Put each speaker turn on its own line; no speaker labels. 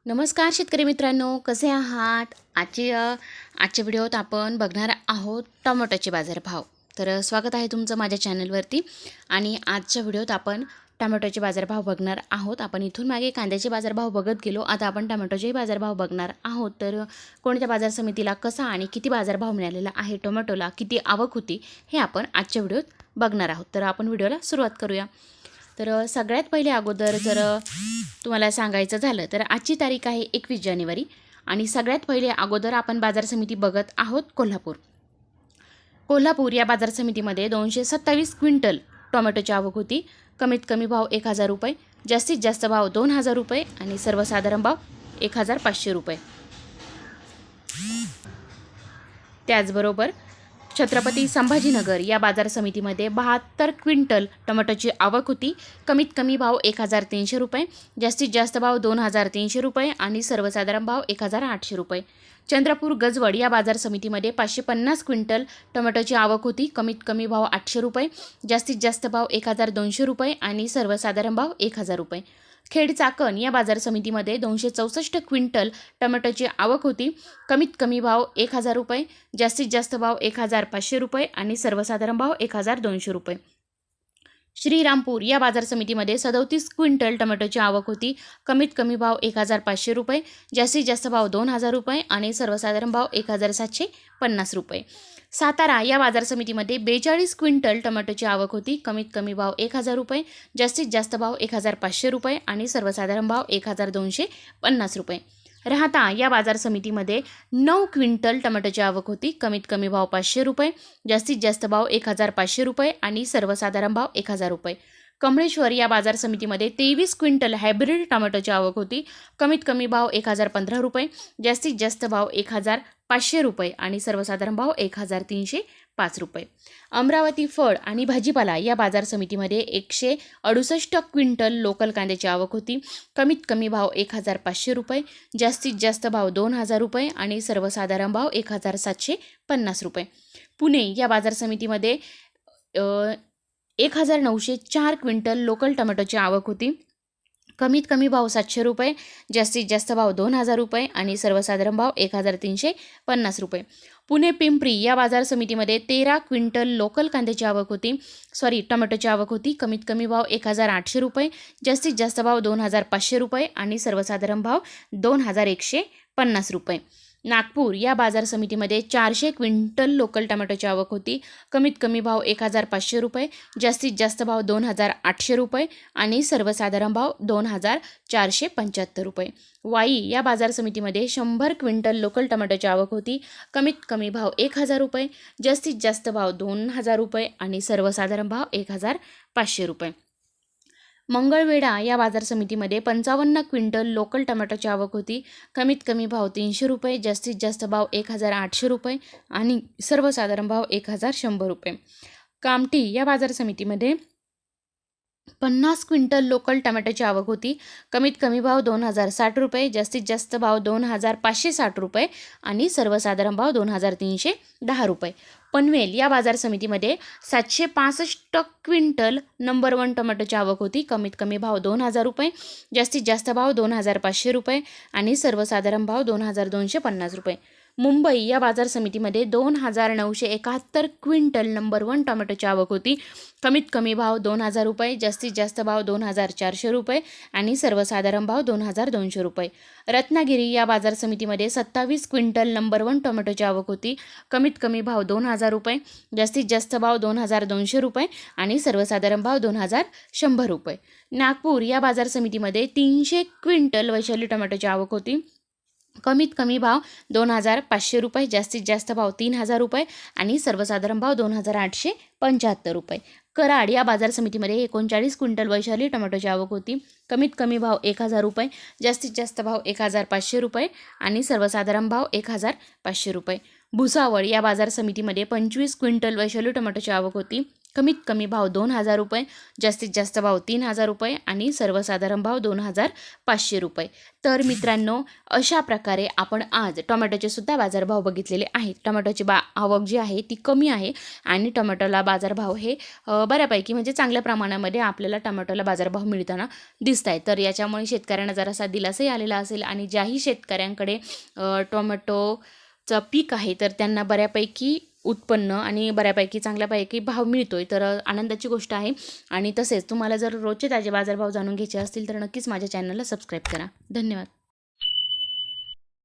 नमस्कार शेतकरी मित्रांनो, कसे आहात? आजच्या व्हिडिओत आपण बघणार आहोत टोमॅटोचे बाजारभाव. तर स्वागत आहे तुमचं माझ्या चॅनलवरती. आणि आजच्या व्हिडिओत आपण टोमॅटोचे बाजारभाव बघणार आहोत. आपण इथून मागे कांद्याचे बाजारभाव बघत गेलो, आता आपण टोमॅटोचे बाजारभाव बघणार आहोत. तर कोणत्या बाजार समितीला कसा आणि किती बाजारभाव मिळालेला आहे, टोमॅटोला किती आवक होती, हे आपण आजच्या व्हिडिओत बघणार आहोत. तर आपण व्हिडिओला सुरुवात करूया. तर सगळ्यात पहिले अगोदर जर तुम्हाला सांगायचं झालं तर आजची तारीख आहे 21 जानेवारी आणि सगळ्यात पहिले अगोदर आपण बाजार समिती बघत आहोत कोल्हापूर या बाजार समितीमध्ये 227 क्विंटल टोमॅटोची आवक होती. कमीत कमी भाव 1000 रुपये, जास्तीत जास्त भाव 2000 रुपये आणि सर्वसाधारण भाव 1500 रुपये. त्याचबरोबर छत्रपती संभाजीनगर या बाजार समितीमध्ये 72 क्विंटल टोमॅटोची आवक होती. कमीत कमी भाव 1300 रुपये, जास्तीत जास्त भाव 2300 रुपये आणि सर्वसाधारण भाव 1800 रुपये. चंद्रपूर गजवड या बाजार समितीमध्ये 550 क्विंटल टोमॅटोची आवक होती. कमीत कमी भाव 800 रुपये, जास्तीत जास्त भाव 1200 रुपये आणि सर्वसाधारण भाव 1000 रुपये. खेड चाकण या बाजार समितीमध्ये 264 क्विंटल टोमॅटोची आवक होती. कमीत कमी भाव 1000 रुपये, जास्तीत जास्त भाव 1500 रुपये आणि सर्वसाधारण भाव 1200 रुपये. श्रीरामपूर या बाजार समितीमध्ये 37 क्विंटल टोमॅटोची आवक होती. कमीत कमी भाव 1500 रुपये, जास्तीत जास्त भाव 2000 रुपये आणि सर्वसाधारण भाव 1750 रुपये. सातारा या बाजार समितीमध्ये 42 क्विंटल टोमॅटोची आवक होती. कमीत कमी भाव 1000 रुपये, जास्तीत जास्त भाव 1500 रुपये आणि सर्वसाधारण भाव 1250 रुपये. राहता या बाजार समितीमध्ये 9 क्विंटल टोमॅटोची आवक होती. कमीत कमी भाव 500 रुपये, जास्तीत जास्त भाव 1500 रुपये आणि सर्वसाधारण भाव 1000 रुपये. कमळेश्वर या बाजार समितीमध्ये 23 क्विंटल हायब्रिड टोमॅटोची आवक होती. कमीत कमी भाव 1015 रुपये, जास्तीत जास्त भाव 1500 रुपये आणि सर्वसाधारण भाव 1305 रुपये. अमरावती फळ आणि भाजीपाला या बाजार समितीमध्ये 168 क्विंटल लोकल कांद्याची आवक होती. कमीत कमी भाव 1500 रुपये, जास्तीत जास्त भाव 2000 रुपये आणि सर्वसाधारण भाव 1750 रुपये. पुणे या बाजार समितीमध्ये 1904 क्विंटल लोकल टोमॅटोची आवक होती. कमीत कमी भाव 700 रुपये, जास्तीत जास्त भाव 2000 रुपये आणि सर्वसाधारण भाव 1350 रुपये. पुणे पिंपरी या बाजार समितीमध्ये 13 क्विंटल लोकल कांद्याची आवक होती. टोमॅटोची आवक होती. कमीत कमी भाव 1800 रुपये, जास्तीत जास्त भाव 2500 रुपये आणि सर्वसाधारण भाव 2150 रुपये. नागपूर या बाजार समितीमध्ये 400 क्विंटल लोकल टोमॅटोची आवक होती. कमीत कमी भाव 1500 रुपये, जास्तीत जास्त भाव 2800 रुपये आणि सर्वसाधारण भाव 2475 रुपये. वाई या बाजार समितीमध्ये 100 क्विंटल लोकल टोमॅटोची आवक होती. कमीत कमी भाव 1000 रुपये, जास्तीत जास्त भाव 2000 रुपये आणि सर्वसाधारण भाव 1500 रुपये. मंगळवेढा या बाजार समितीमध्ये 55 क्विंटल लोकल टोमॅटोची आवक होती. कमीत कमी भाव 300 रुपये, जास्तीत जास्त भाव 1800 रुपये आणि सर्वसाधारण भाव 1100 रुपये. कामठी या बाजार समितीमध्ये 50 क्विंटल लोकल टोमॅटोची आवक होती. कमीत कमी भाव 2060 रुपये, जास्तीत जास्त भाव 2560 रुपये आणि सर्वसाधारण भाव 2310 रुपये. पनवेल या बाजार समितीमध्ये 765 क्विंटल नंबर 1 टोमॅटोची आवक होती. कमीत कमी भाव 2000 रुपये, जास्तीत जास्त भाव 2500 रुपये आणि सर्वसाधारण भाव 2250 रुपये. मुंबई या बाजार समितीमध्ये 2971 क्विंटल नंबर 1 टोमॅटोची आवक होती. कमीत कमी भाव 2000 रुपये, जास्तीत जास्त भाव 2400 रुपये आणि सर्वसाधारण भाव 2200 रुपये. रत्नागिरी या बाजार समितीमध्ये 27 क्विंटल नंबर 1 टोमॅटोची आवक होती. कमीत कमी भाव 2000 रुपये, जास्तीत जास्त भाव 2200 रुपये आणि सर्वसाधारण भाव 2100 रुपये. नागपूर या बाजार समितीमध्ये 300 क्विंटल वैशाली टोमॅटोची आवक होती. कमीत कमी भाव 2500 रुपये, जास्तीत जास्त भाव 3000 रुपये आणि सर्वसाधारण भाव 2875 रुपये. कराड या बाजार समितीमध्ये 39 क्विंटल वैशाली टोमॅटोची आवक होती. कमीत कमी भाव 1000 रुपये, जास्तीत जास्त भाव 1500 रुपये आणि सर्वसाधारण भाव 1500 रुपये. भुसावळ या बाजार समितीमध्ये 25 क्विंटल वैशाली टोमॅटोची आवक होती. कमीत कमी भाव 2,000 रुपये, जास्तीत जास्त भाव 3,000 रुपये आणि सर्वसाधारण भाव 2,500 रुपये. तर मित्रांनो, अशा प्रकारे आपण आज टोमॅटोचे सुद्धा बाजारभाव बघितलेले आहेत. टोमॅटोची आवक जी आहे ती कमी आहे आणि टोमॅटोला बाजारभाव हे बऱ्यापैकी म्हणजे चांगल्या प्रमाणामध्ये आपल्याला टोमॅटोला बाजारभाव मिळताना दिसत आहे. तर याच्यामुळे शेतकऱ्यांना जरासा दिलासाही आलेला असेल आणि ज्याही शेतकऱ्यांकडे टोमॅटोचं पीक आहे तर त्यांना बऱ्यापैकी उत्पन्न आणि बऱ्यापैकी चांगल्यापैकी भाव मिळतोय, तर आनंदाची गोष्ट आहे. आणि तसेच तुम्हाला जर रोजचे ताजे बाजारभाव जाणून घ्यायचे असतील तर नक्कीच माझ्या चॅनलला सबस्क्राईब करा. धन्यवाद.